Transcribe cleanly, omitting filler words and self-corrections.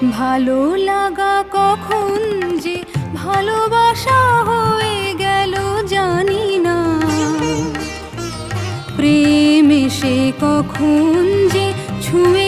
ভালো লাগা কখন যে ভালোবাসা হয়ে গেল জানি না, প্রেম এসে কখন যে ছুঁয়ে